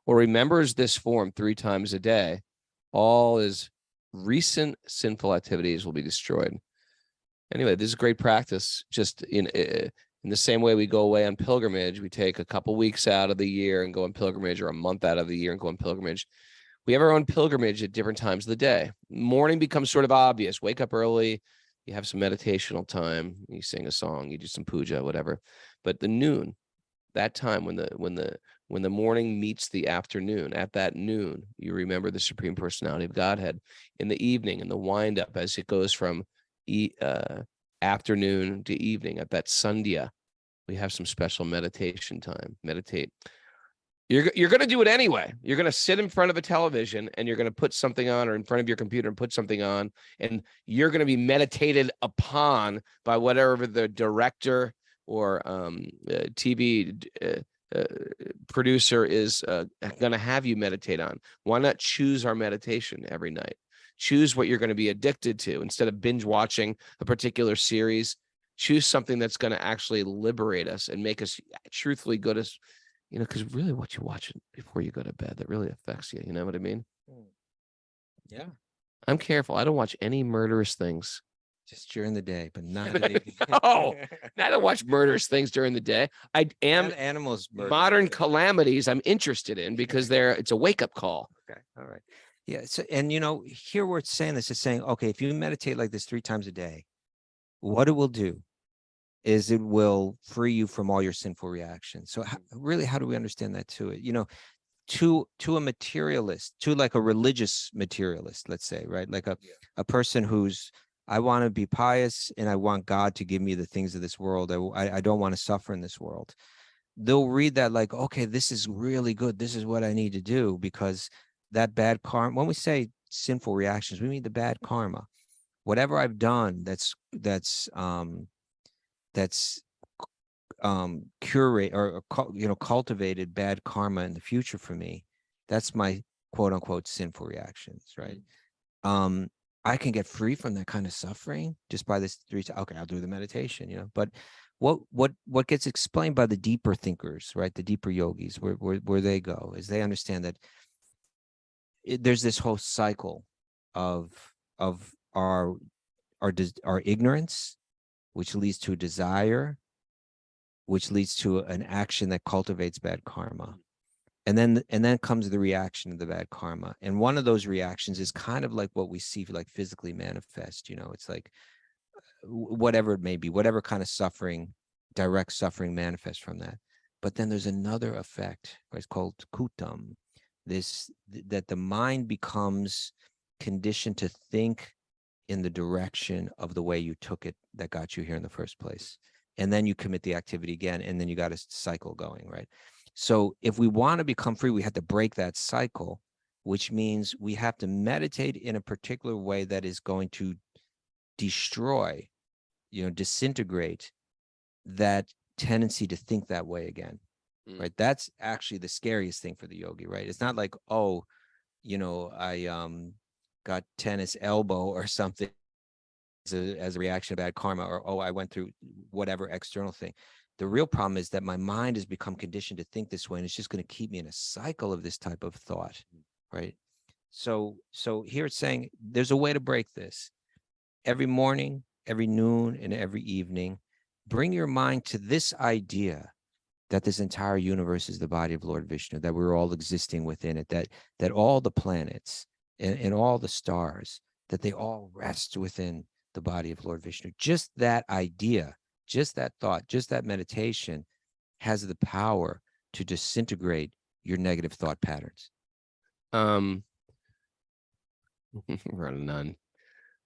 or remembers this form 3 times a day, all is recent sinful activities will be destroyed. Anyway, this is great practice. Just in the same way we go away on pilgrimage, we take a couple weeks out of the year and go on pilgrimage, or a month out of the year and go on pilgrimage. We have our own pilgrimage at different times of the day. Morning becomes sort of obvious. Wake up early, you have some meditational time, you sing a song, you do some puja, whatever. But the noon, that time when the morning meets the afternoon, at that noon, you remember the Supreme Personality of Godhead. In the evening, in the wind up, as it goes from afternoon to evening, at that sandhya, we have some special meditation time. Meditate. You're going to do it anyway. You're going to sit in front of a television and you're going to put something on, or in front of your computer and put something on, and you're going to be meditated upon by whatever the director or TV producer is going to have you meditate on. Why not choose our meditation every night? Choose what you're going to be addicted to. Instead of binge watching a particular series, choose something that's going to actually liberate us and make us truthfully good as, because really what you watch before you go to bed, that really affects you. You know what I mean? Yeah. I'm careful. I don't watch any murderous things. Just during the day, but not in the evening. No, I don't watch murderous things during the day. I am Not animals. modern calamities I'm interested in, because it's a wake-up call. Okay. All right. Yeah. So, and here where it's saying this is saying, okay, if you meditate like this 3 times a day, what it will do is it will free you from all your sinful reactions. So really, how do we understand that to it? To a materialist, to like a religious materialist, let's say, right? Like a person who's, I want to be pious and I want God to give me the things of this world. I don't want to suffer in this world. They'll read that like, okay, this is really good. This is what I need to do, because that bad karma, when we say sinful reactions, we mean the bad karma. Whatever I've done that's curate or cultivated bad karma in the future for me, that's my quote unquote sinful reactions, right? I can get free from that kind of suffering just by this 3 times. Okay, I'll do the meditation, but what gets explained by the deeper thinkers, right? The deeper yogis, where they go is they understand that there's this whole cycle of our ignorance, which leads to desire, which leads to an action that cultivates bad karma. And then comes the reaction of the bad karma. And one of those reactions is kind of like what we see like physically manifest, it's like whatever it may be, whatever kind of suffering, direct suffering manifests from that. But then there's another effect, right? It's called kutam, that the mind becomes conditioned to think in the direction of the way you took it that got you here in the first place. And then you commit the activity again, and then you got a cycle going, right? So if we want to become free, we have to break that cycle, which means we have to meditate in a particular way that is going to destroy, disintegrate that tendency to think that way again, right? That's actually the scariest thing for the yogi, right? It's not like, I got tennis elbow or something as a reaction to bad karma, or I went through whatever external thing. The real problem is that my mind has become conditioned to think this way, and it's just going to keep me in a cycle of this type of thought, right? So here it's saying there's a way to break this. Every morning, every noon, and every evening, bring your mind to this idea that this entire universe is the body of Lord Vishnu, that we're all existing within it, that all the planets and all the stars, that they all rest within the body of Lord Vishnu. Just that idea, just that thought, just that meditation has the power to disintegrate your negative thought patterns. Running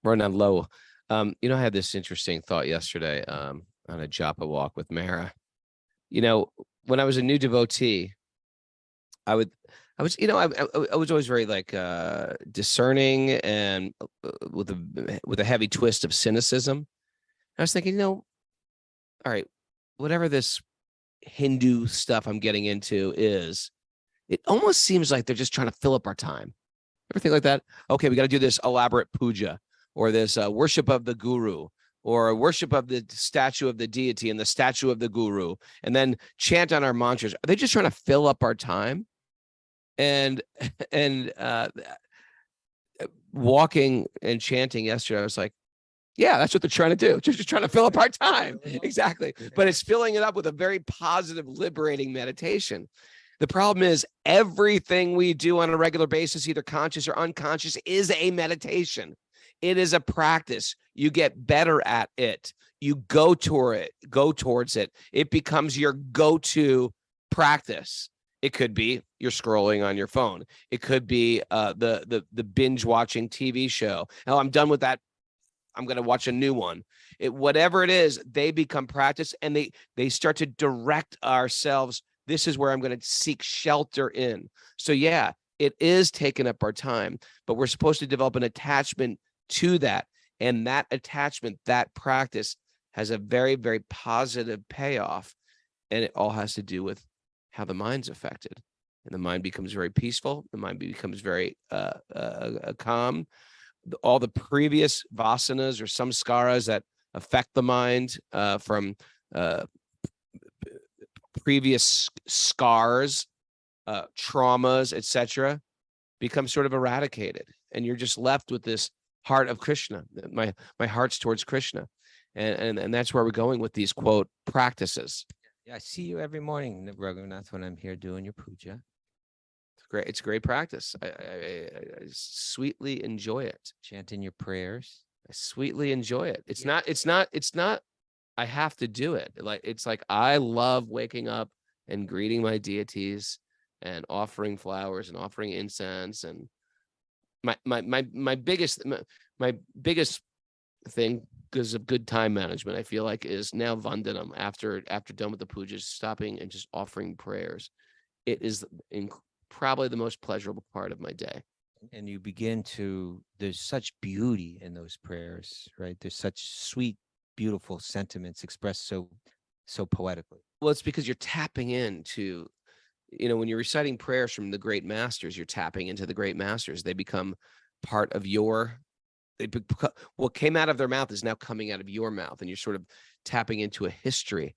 on low. I had this interesting thought yesterday on a japa walk with Mara. When I was a new devotee, I was always very like discerning and with a heavy twist of cynicism. I was thinking, all right, whatever this Hindu stuff I'm getting into is, it almost seems like they're just trying to fill up our time. Ever think like that? Okay, we got to do this elaborate puja, or this worship of the guru, or worship of the statue of the deity and the statue of the guru, and then chant on our mantras. Are they just trying to fill up our time? And walking and chanting yesterday, I was like, yeah, that's what they're trying to do. Just trying to fill up our time. Exactly. But it's filling it up with a very positive, liberating meditation. The problem is everything we do on a regular basis, either conscious or unconscious, is a meditation. It is a practice. You get better at it. You go towards it. It becomes your go-to practice. It could be you're scrolling on your phone. It could be the binge watching TV show. Oh, I'm done with that. I'm going to watch a new one. Whatever it is, they become practice, and they start to direct ourselves. This is where I'm going to seek shelter in. So yeah, it is taking up our time, but we're supposed to develop an attachment to that. And that attachment, that practice has a very, very positive payoff. And it all has to do with how the mind's affected. And the mind becomes very peaceful. The mind becomes very calm. All the previous vasanas or samskaras that affect the mind from previous scars, traumas, etc., become sort of eradicated, and you're just left with this heart of Krishna. My heart's towards Krishna, and that's where we're going with these quote practices. Yeah, I see you every morning, Raghunath, when I'm here doing your puja. It's great. It's a great practice. I sweetly enjoy it. Chanting your prayers. I sweetly enjoy it. It's not. I have to do it. It's like I love waking up and greeting my deities and offering flowers and offering incense. And my biggest thing, because of good time management, I feel like, is now Vandanam. After done with the pujas, stopping and just offering prayers. It is probably the most pleasurable part of my day. And you begin to, there's such beauty in those prayers, right? There's such sweet, beautiful sentiments expressed so poetically. Well, it's because you're tapping into, when you're reciting prayers from the great masters, you're tapping into the great masters. They become part of what came out of their mouth is now coming out of your mouth, and you're sort of tapping into a history.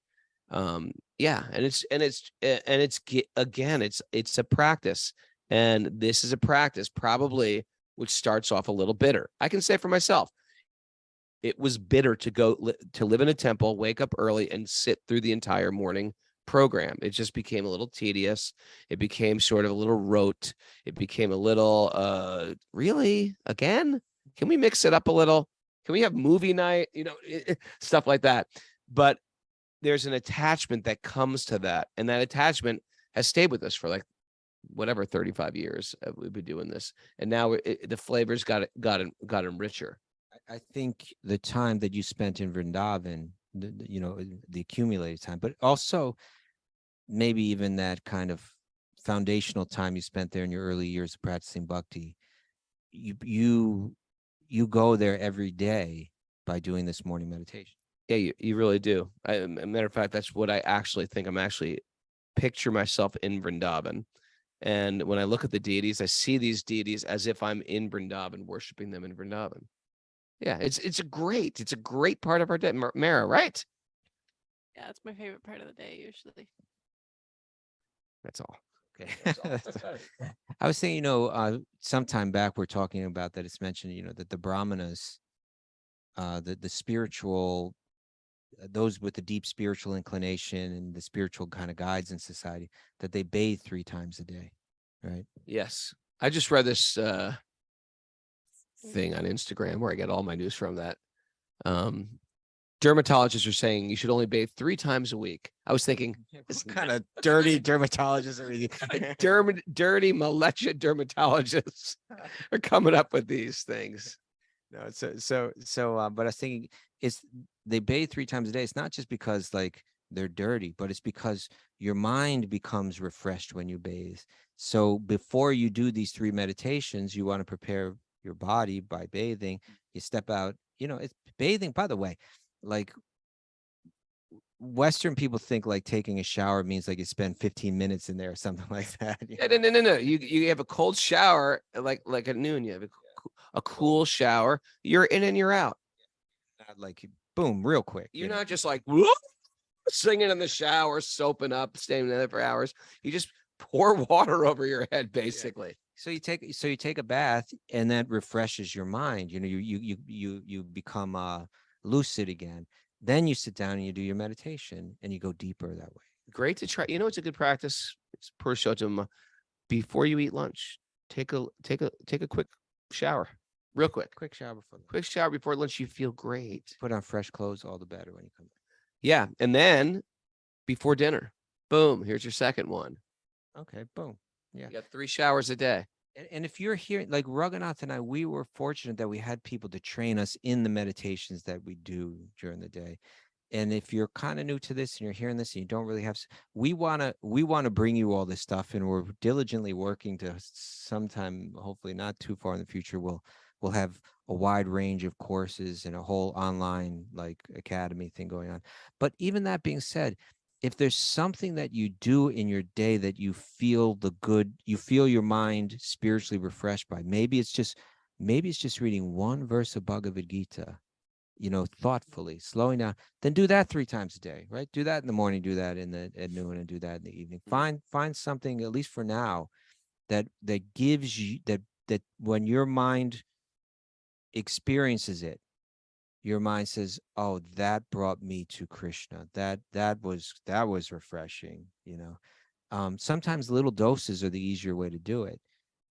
And it's a practice, and this is a practice probably which starts off a little bitter. I can say for myself, it was bitter to live in a temple, wake up early, and sit through the entire morning program. It just became a little tedious. It became sort of a little rote. It became a little, really? Again? Can we mix it up a little? Can we have movie night? Stuff like that. But there's an attachment that comes to that. And that attachment has stayed with us for 35 years. We've been doing this. And now the flavors got richer. I think the time that you spent in Vrindavan, the accumulated time, but also maybe even that kind of foundational time you spent there in your early years of practicing bhakti, you go there every day by doing this morning meditation. Yeah, you really do. As a matter of fact, that's what I actually think. I'm actually picture myself in Vrindavan. And when I look at the deities, I see these deities as if I'm in Vrindavan, worshiping them in Vrindavan. Yeah, it's a great part of our day, Mara, right? Yeah, it's my favorite part of the day usually. That's all. Okay. I was thinking, sometime back we're talking about that. It's mentioned, that the Brahmanas, the spiritual, those with the deep spiritual inclination and the spiritual kind of guides in society, that they bathe 3 times a day, right? Yes, I just read this thing on Instagram where I get all my news from that. Dermatologists are saying you should only bathe 3 times a week. I was thinking, This kind of dirty dermatologists are dirty militia dermatologists are coming up with these things. No, but I was thinking, they bathe 3 times a day. It's not just because they're dirty, but it's because your mind becomes refreshed when you bathe. So before you do these 3 meditations, you want to prepare your body by bathing. You step out, it's bathing, by the way, Western people think taking a shower means you spend 15 minutes in there or something like that. No. You have a cold shower like at noon. You have a cool shower. You're in and you're out. Not boom, real quick. You're not just singing in the shower, soaping up, staying there for hours. You just pour water over your head, basically. So you take a bath, and that refreshes your mind. You know, you become lucid again. Then you sit down and you do your meditation, and you go deeper that way. Great to try. You know, it's a good practice. It's Purushottam. Before you eat lunch, take a quick shower, real quick. Quick shower before Quick shower before lunch. You feel great. Put on fresh clothes, all the better when you come back. Yeah, and then before dinner, boom. Here's your second one. Okay, boom. Yeah. You got 3 showers a day. And if you're hearing, like Raghunath and I, we were fortunate that we had people to train us in the meditations that we do during the day. And if you're kind of new to this and you're hearing this and you don't really have, we want to bring you all this stuff, and we're diligently working to sometime, hopefully not too far in the future, we'll have a wide range of courses and a whole online like academy thing going on. But even that being said, if there's something that you do in your day that you feel you feel your mind spiritually refreshed by, maybe it's just reading one verse of Bhagavad Gita, you know, thoughtfully, slowing down, then do that 3 times a day, right? Do that in the morning, do that at noon, and do that in the evening. Find something, at least for now, that gives you that when your mind experiences it, your mind says, oh, that brought me to Krishna. That was refreshing, you know. Sometimes little doses are the easier way to do it.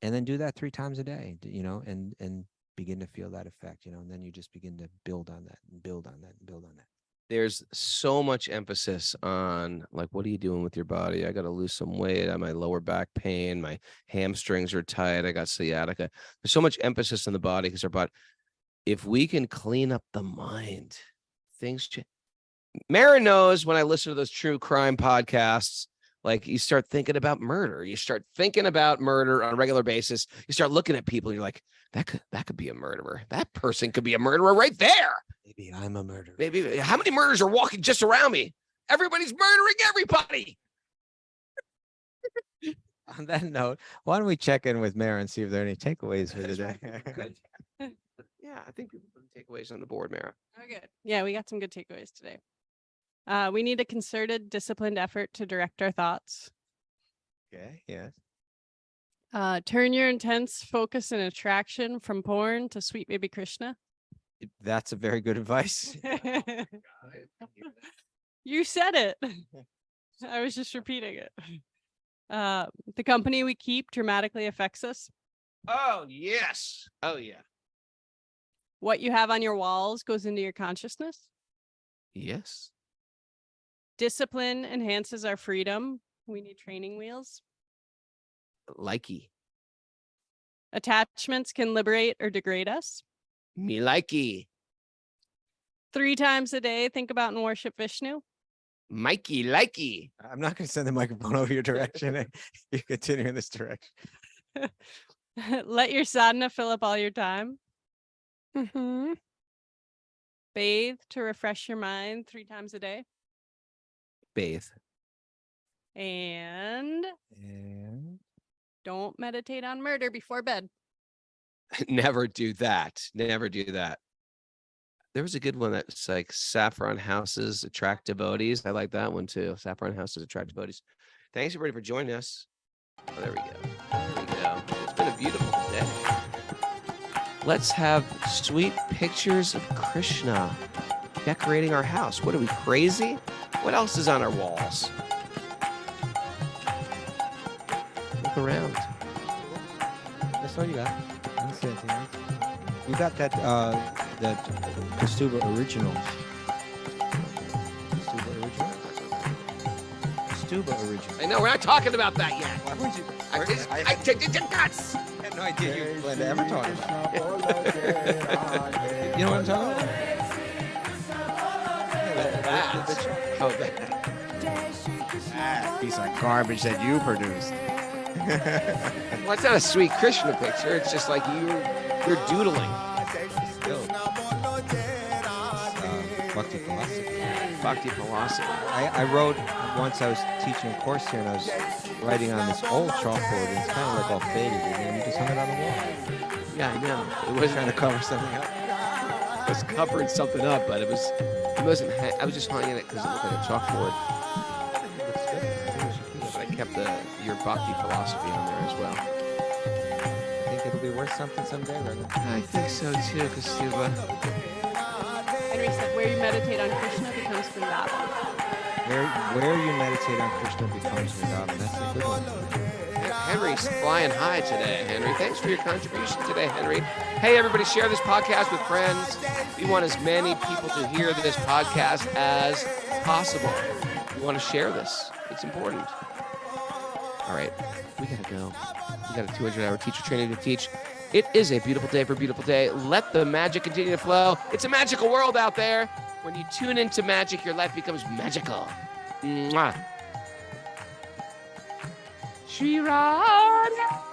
And then do that 3 times a day, you know, and begin to feel that effect, you know, and then you just begin to build on that and build on that and build on that. There's so much emphasis on, like, what are you doing with your body? I got to lose some weight. I have my lower back pain. My hamstrings are tight. I got sciatica. There's so much emphasis on the body because our body, if we can clean up the mind, things change. Mara knows when I listen to those true crime podcasts, like you start thinking about murder. You start thinking about murder on a regular basis. You start looking at people. And you're like, that could be a murderer. That person could be a murderer right there. Maybe I'm a murderer. Maybe how many murders are walking just around me? Everybody's murdering everybody. On that note, why don't we check in with Mara and see if there are any takeaways for today? Good. Yeah, I think people put takeaways on the board, Mara. Oh, good. Yeah, we got some good takeaways today. We need a concerted, disciplined effort to direct our thoughts. Okay, yes. Turn your intense focus and attraction from porn to sweet baby Krishna. That's a very good advice. You said it. I was just repeating it. The company we keep dramatically affects us. Oh, yes. Oh, yeah. What you have on your walls goes into your consciousness. Yes. Discipline enhances our freedom. We need training wheels. Likey. Attachments can liberate or degrade us. Me likey. 3 times a day, think about and worship Vishnu. Mikey likey. I'm not going to send the microphone over your direction. You continue in this direction. Let your sadhana fill up all your time. Mm-hmm. Bathe to refresh your mind 3 times a day. Bathe. And don't meditate on murder before bed. Never do that. Never do that. There was a good one that's like saffron houses attract devotees. I like that one too. Saffron houses attract devotees. Thanks everybody for joining us. Oh, there we go. There we go. It's been a beautiful day. Let's have sweet pictures of Krishna decorating our house. What are we, crazy? What else is on our walls? Look around. That's all you got. I don't see anything else. You got that Kastuba original. Kastuba original. I know, we're not talking about that yet. Why would you? I had no idea you planned to ever talk about it. You know what I'm talking about? Oh, that piece of garbage that you produced. Well, it's not a sweet Krishna picture. It's just like you're doodling. Bhakti philosophy. Bhakti philosophy. I wrote once. I was teaching a course here, and I was writing on this old chalkboard, and it's kind of like all faded, and then you just hung it on the wall. Yeah, I know. It was trying to cover something up. It was covering something up, but it wasn't. I was just hanging it because it looked like a chalkboard. But I kept your Bhakti philosophy on there as well. will be worth something someday, Raghunath. I think so too, Kastuba. Henry said, where you meditate on Krishna becomes Vrindavan. Where you meditate on Krishna becomes Vrindavan. That's a good one. Henry's flying high today, Henry. Thanks for your contribution today, Henry. Hey, everybody, share this podcast with friends. We want as many people to hear this podcast as possible. We want to share this. It's important. All right, we got to go. We got a 200-hour teacher training to teach. It is a beautiful day for a beautiful day. Let the magic continue to flow. It's a magical world out there. When you tune into magic, your life becomes magical. Mwah. Shri Radha.